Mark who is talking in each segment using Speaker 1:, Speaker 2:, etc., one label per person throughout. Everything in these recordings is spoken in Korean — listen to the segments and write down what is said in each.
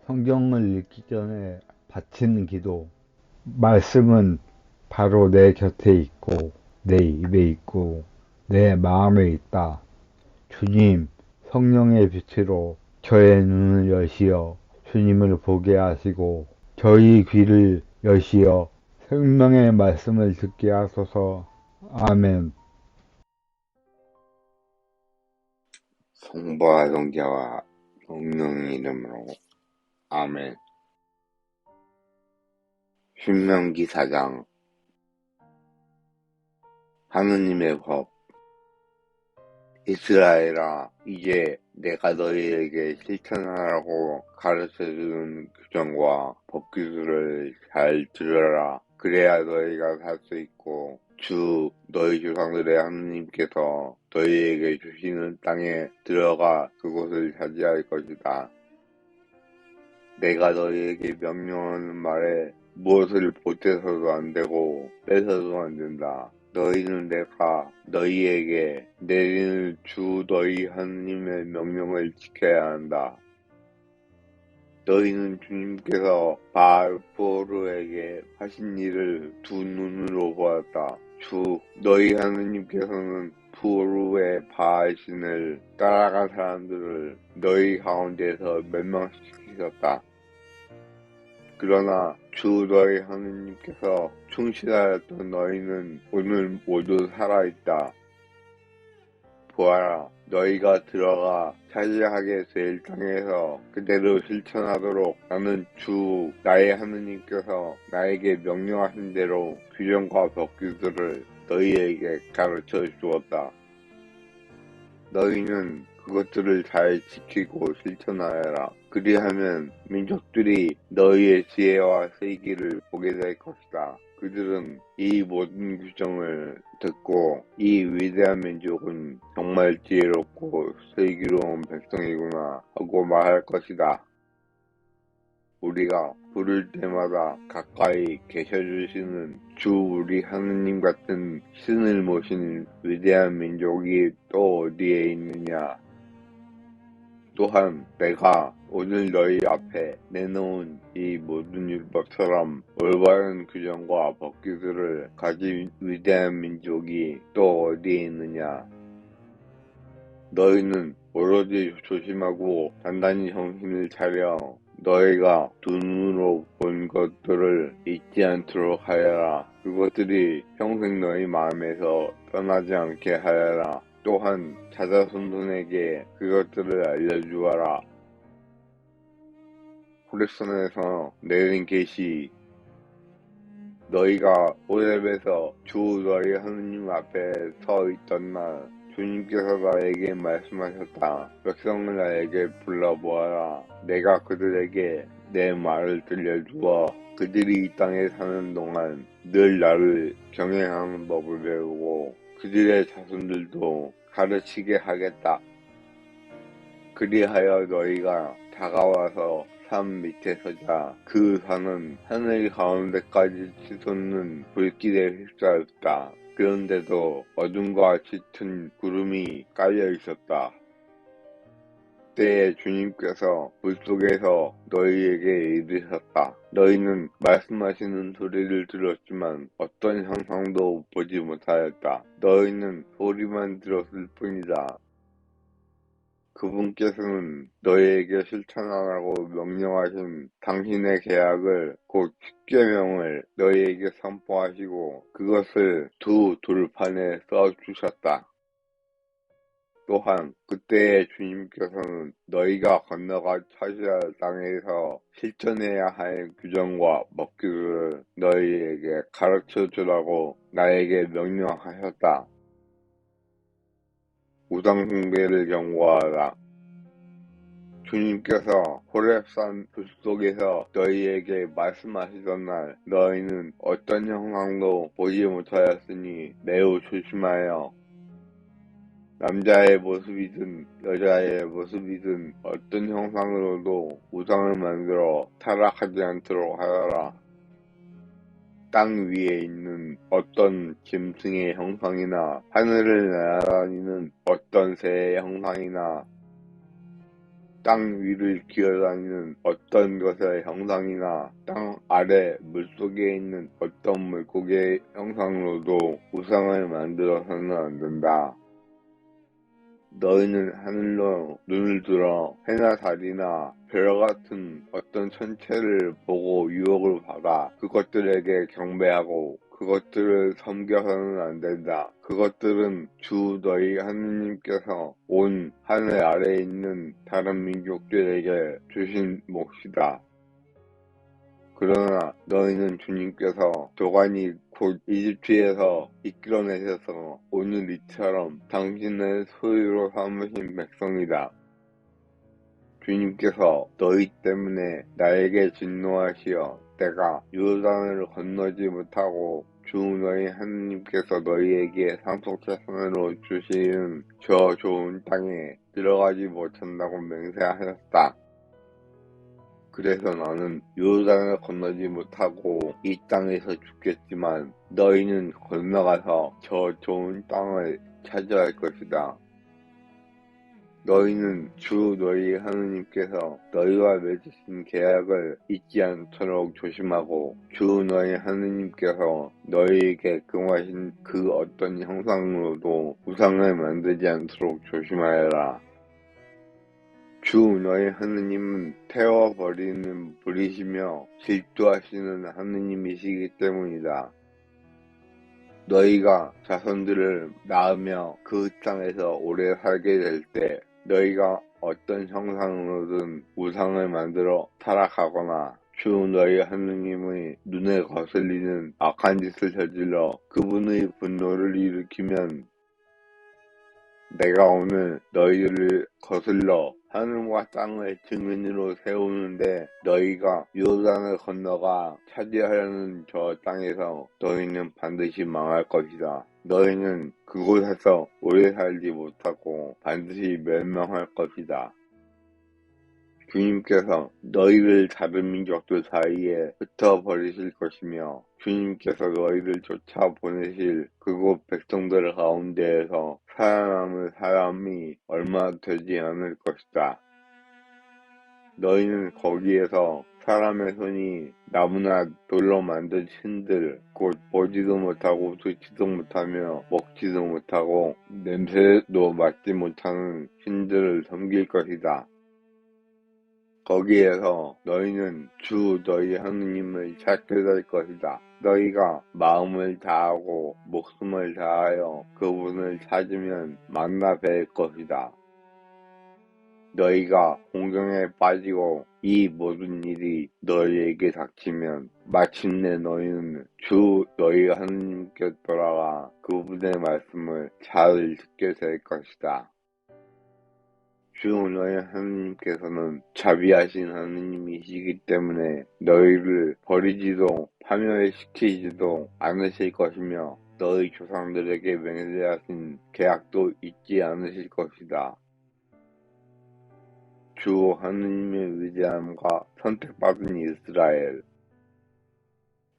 Speaker 1: 성경을 읽기 전에 바치는 기도. 말씀은 바로 내 곁에 있고, 내 입에 있고, 내 마음에 있다. 주님, 성령의 빛으로 저의 눈을 여시어 주님을 보게 하시고, 저희 귀를 여시어 생명의 말씀을 듣게 하소서. 아멘.
Speaker 2: 성부와 성자와 성령의 이름으로 아멘. 신명기 4장. 하느님의 법. 이스라엘아, 이제 내가 너희에게 실천하라고 가르쳐주는 규정과 법규들을 잘 들으라. 그래야 너희가 살 수 있고 주 너희 조상들의 하느님께서 너희에게 주시는 땅에 들어가 그곳을 차지할 것이다. 내가 너희에게 명령하는 말에 무엇을 보태서도 안 되고 뺏어도 안 된다. 너희는 내가 너희에게 내리는 주 너희 하느님의 명령을 지켜야 한다. 너희는 주님께서 바알-포르에게 하신 일을 두 눈으로 보았다. 주 너희 하느님께서는 포르의 바알신을 따라간 사람들을 너희 가운데서 멸망시키셨다. 그러나 주 너희 하느님께서 충실하였던 너희는 오늘 모두 살아있다. 보아라, 너희가 들어가 차지하게 될 땅에서 그대로 실천하도록 나는 주 나의 하느님께서 나에게 명령하신 대로 규정과 법규들을 너희에게 가르쳐 주었다. 너희는 그것들을 잘 지키고 실천하여라. 그리하면 민족들이 너희의 지혜와 세기를 보게 될 것이다. 그들은 이 모든 규정을 듣고 이 위대한 민족은 정말 지혜롭고 슬기로운 백성이구나 하고 말할 것이다. 우리가 부를 때마다 가까이 계셔주시는 주 우리 하느님 같은 신을 모신 위대한 민족이 또 어디에 있느냐. 또한 내가 오늘 너희 앞에 내놓은 이 모든 율법처럼 올바른 규정과 법규들을 가진 위대한 민족이 또 어디에 있느냐. 너희는 오로지 조심하고 단단히 정신을 차려 너희가 두 눈으로 본 것들을 잊지 않도록 하여라. 그것들이 평생 너희 마음에서 떠나지 않게 하여라. 또한 자자손손에게 그것들을 알려주어라. 호렙산에서 내린 계시. 너희가 호렙에서 주 너희 하느님 앞에 서 있던 날 주님께서 나에게 말씀하셨다. 백성을 나에게 불러보아라. 내가 그들에게 내 말을 들려주어 그들이 이 땅에 사는 동안 늘 나를 경외하는 법을 배우고 그들의 자손들도 가르치게 하겠다. 그리하여 너희가 다가와서 산 밑에 서자. 그 산은 하늘 가운데까지 치솟는 불길에 휩싸였다. 그런데도 어둠과 짙은 구름이 깔려 있었다. 그때에 주님께서 물속에서 너희에게 이르셨다. 너희는 말씀하시는 소리를 들었지만 어떤 형상도 보지 못하였다. 너희는 소리만 들었을 뿐이다. 그분께서는 너희에게 실천하라고 명령하신 당신의 계약을 곧 십계명을 너희에게 선포하시고 그것을 두 돌판에 써주셨다. 또한 그때에 주님께서는 너희가 건너가 차지할 땅에서 실천해야 할 규정과 법규를 너희에게 가르쳐주라고 나에게 명령하셨다. 우상 숭배를 경고하라. 주님께서 호렙산 불속에서 너희에게 말씀하시던 날 너희는 어떤 형상도 보지 못하였으니 매우 조심하여 남자의 모습이든 여자의 모습이든 어떤 형상으로도 우상을 만들어 타락하지 않도록 하여라. 땅 위에 있는 어떤 짐승의 형상이나 하늘을 날아다니는 어떤 새의 형상이나 땅 위를 기어다니는 어떤 것의 형상이나 땅 아래 물속에 있는 어떤 물고기의 형상으로도 우상을 만들어서는 안 된다. 너희는 하늘로 눈을 들어 해나 달이나 별 같은 어떤 천체를 보고 유혹을 받아 그것들에게 경배하고 그것들을 섬겨서는 안 된다. 그것들은 주 너희 하느님께서 온 하늘 아래에 있는 다른 민족들에게 주신 몫이다. 그러나 너희는 주님께서 도가니 곧 이집트에서 이끌어내셔서 오늘 이처럼 당신의 소유로 삼으신 백성이다. 주님께서 너희 때문에 나에게 진노하시어 내가 요단을 건너지 못하고 주 너희 하느님께서 너희에게 상속자손으로 주시는 저 좋은 땅에 들어가지 못한다고 맹세하셨다. 그래서 나는 요단을 건너지 못하고 이 땅에서 죽겠지만 너희는 건너가서 저 좋은 땅을 차지할 것이다. 너희는 주 너희 하느님께서 너희와 맺으신 계약을 잊지 않도록 조심하고 주 너희 하느님께서 너희에게 금하신 그 어떤 형상으로도 우상을 만들지 않도록 조심하여라. 주 너희 하느님은 태워버리는 불이시며 질투하시는 하느님이시기 때문이다. 너희가 자손들을 낳으며 그 땅에서 오래 살게 될 때 너희가 어떤 형상으로든 우상을 만들어 타락하거나 주 너희 하느님의 눈에 거슬리는 악한 짓을 저질러 그분의 분노를 일으키면 내가 오늘 너희를 거슬러 하늘과 땅을 증인으로 세우는데 너희가 요단을 건너가 차지하려는 저 땅에서 너희는 반드시 망할 것이다. 너희는 그곳에서 오래 살지 못하고 반드시 멸망할 것이다. 주님께서 너희를 다른 민족들 사이에 흩어버리실 것이며 주님께서 너희를 쫓아보내실 그곳 백성들 가운데에서 살아남을 사람이 얼마 되지 않을 것이다. 너희는 거기에서 사람의 손이 나무나 돌로 만든 신들 곧 보지도 못하고 듣지도 못하며 먹지도 못하고 냄새도 맡지 못하는 신들을 섬길 것이다. 거기에서 너희는 주 너희 하느님을 찾게 될 것이다. 너희가 마음을 다하고 목숨을 다하여 그분을 찾으면 만나 뵐 것이다. 너희가 공경에 빠지고 이 모든 일이 너희에게 닥치면 마침내 너희는 주 너희 하느님께 돌아가 그분의 말씀을 잘 듣게 될 것이다. 주 너희 하느님께서는 자비하신 하느님이시기 때문에 너희를 버리지도 파멸시키지도 않으실 것이며 너희 조상들에게 맹세하신 계약도 잊지 않으실 것이다. 주 하느님의 위대함과 선택받은 이스라엘.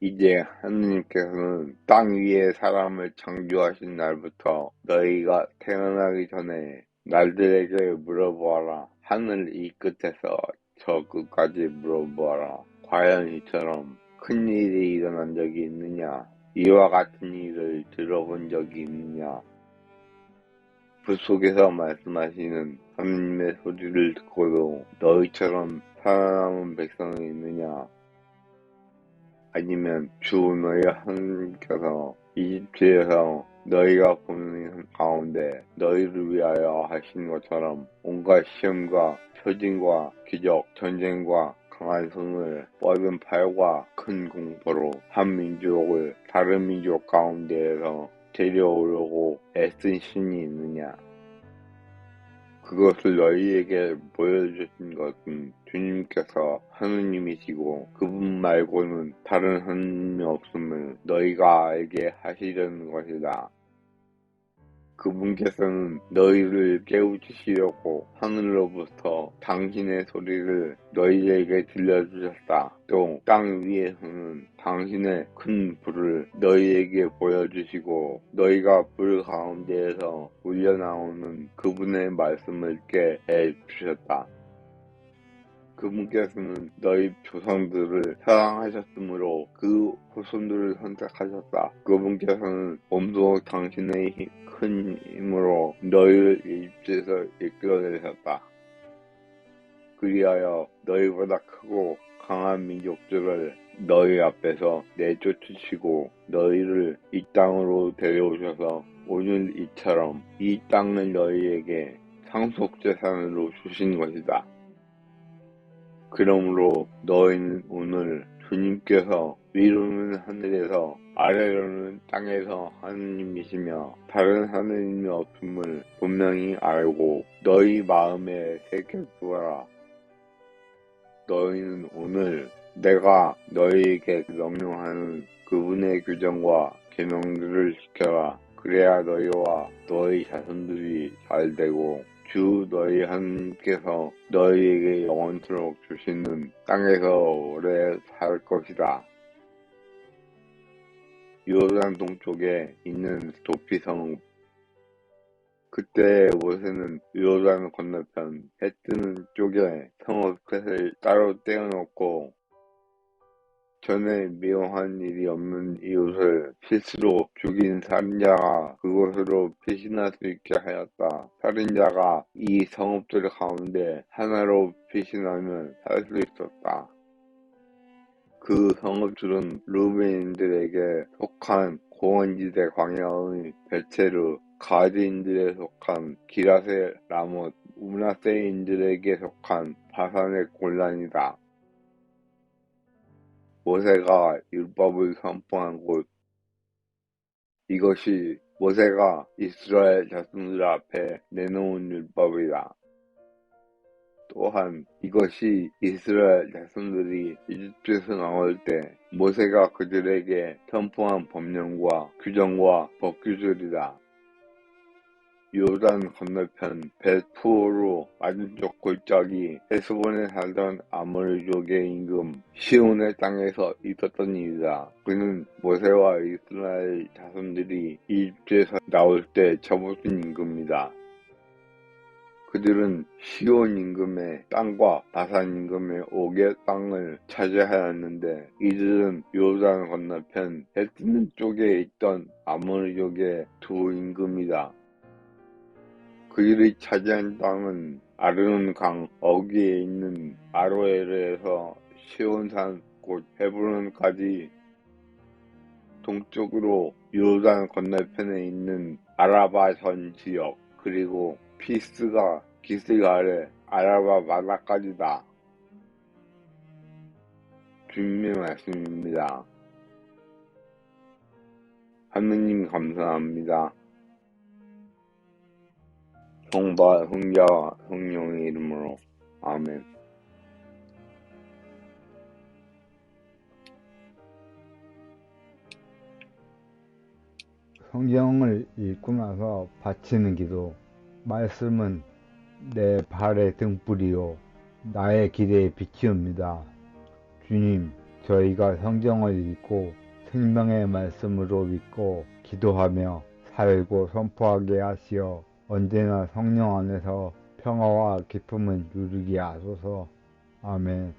Speaker 2: 이제 하느님께서는 땅 위에 사람을 창조하신 날부터 너희가 태어나기 전에 날들에게 물어보아라. 하늘 이 끝에서 저 끝까지 물어보아라. 과연 이처럼 큰 일이 일어난 적이 있느냐? 이와 같은 일을 들어본 적이 있느냐? 붓속에서 말씀하시는 하느님의 소리를 듣고도 너희처럼 살아남은 백성이 있느냐? 아니면 주 너희 하느님께서 이집트에서 너희가 보는 가운데 너희를 위하여 하신 것처럼 온갖 시험과 표징과 기적, 전쟁과 강한 손을 뻗은 팔과 큰 공포로 한 민족을 다른 민족 가운데에서 데려오려고 애쓴 신이 있느냐? 그것을 너희에게 보여주신 것은 주님께서 하느님이시고 그분 말고는 다른 하느님이 없음을 너희가 알게 하시려는 것이다. 그분께서는 너희를 깨우치시려고 하늘로부터 당신의 소리를 너희에게 들려주셨다. 또 땅 위에서는 당신의 큰 불을 너희에게 보여주시고 너희가 불 가운데에서 울려나오는 그분의 말씀을 깨 해주셨다. 그분께서는 너희 조상들을 사랑하셨으므로 그 후손들을 선택하셨다. 그분께서는 몸소 당신의 큰 힘으로 너희를 이집트에서 이끌어내셨다. 그리하여 너희보다 크고 강한 민족들을 너희 앞에서 내쫓으시고 너희를 이 땅으로 데려오셔서 오늘 이처럼 이 땅을 너희에게 상속재산으로 주신 것이다. 그러므로 너희는 오늘 주님께서 위로는 하늘에서 아래로는 땅에서 하느님이시며 다른 하느님이 없음을 분명히 알고 너희 마음에 새겨두어라. 너희는 오늘 내가 너희에게 명령하는 그분의 규정과 계명들을 지켜라. 그래야 너희와 너희 자손들이 잘되고 주 너희 하나님께서 너희에게 영원토록 주시는 땅에서 오래 살 것이다. 요단 동쪽에 있는 도피성. 그때 모세는 요단 건너편 해 뜨는 쪽에 성읍끝을 따로 떼어놓고 전에 미워한 일이 없는 이웃을 실수로 죽인 살인자가 그곳으로 피신할 수 있게 하였다. 살인자가 이 성읍들 가운데 하나로 피신하면 살 수 있었다. 그 성읍들은 루벤인들에게 속한 고원지대 광야의 베체르, 가드인들에 속한 기라세 라못, 우나세인들에게 속한 바산의 골란이다. 모세가 율법을 선포한 곳. 이것이 모세가 이스라엘 자손들 앞에 내놓은 율법이다. 또한 이것이 이스라엘 자손들이 이집트에서 나올 때 모세가 그들에게 선포한 법령과 규정과 법규들이다. 요단 건너편 벳푸어로 맞은쪽 골짜기 헤스본에 살던 아모리족의 임금 시온의 땅에서 있었던 일이다. 그는 모세와 이스라엘 자손들이 이집트에서 나올 때 접어든 임금이다. 그들은 시온 임금의 땅과 바산 임금의 옥의 땅을 차지하였는데 이들은 요단 건너편 해 뜨는 쪽에 있던 아모리족의 두 임금이다. 그들이 차지한 땅은 아르논 강 어귀에 있는 아로에르에서 시온산 곧 헤브론까지 동쪽으로 요단 건너편에 있는 아라바 전 지역 그리고 피스가 기슭 아래 아라바 바다까지다. 주님의 말씀입니다. 하느님 감사합니다. 성부, 성자와 성령의 이름으로 아멘.
Speaker 1: 성경을 읽고 나서 바치는 기도. 말씀은 내 발의 등불이요 나의 길의 빛이옵니다. 주님, 저희가 성경을 읽고 생명의 말씀으로 믿고 기도하며 살고 선포하게 하시어 언제나 성령 안에서 평화와 기쁨을 누리게 하소서. 아멘.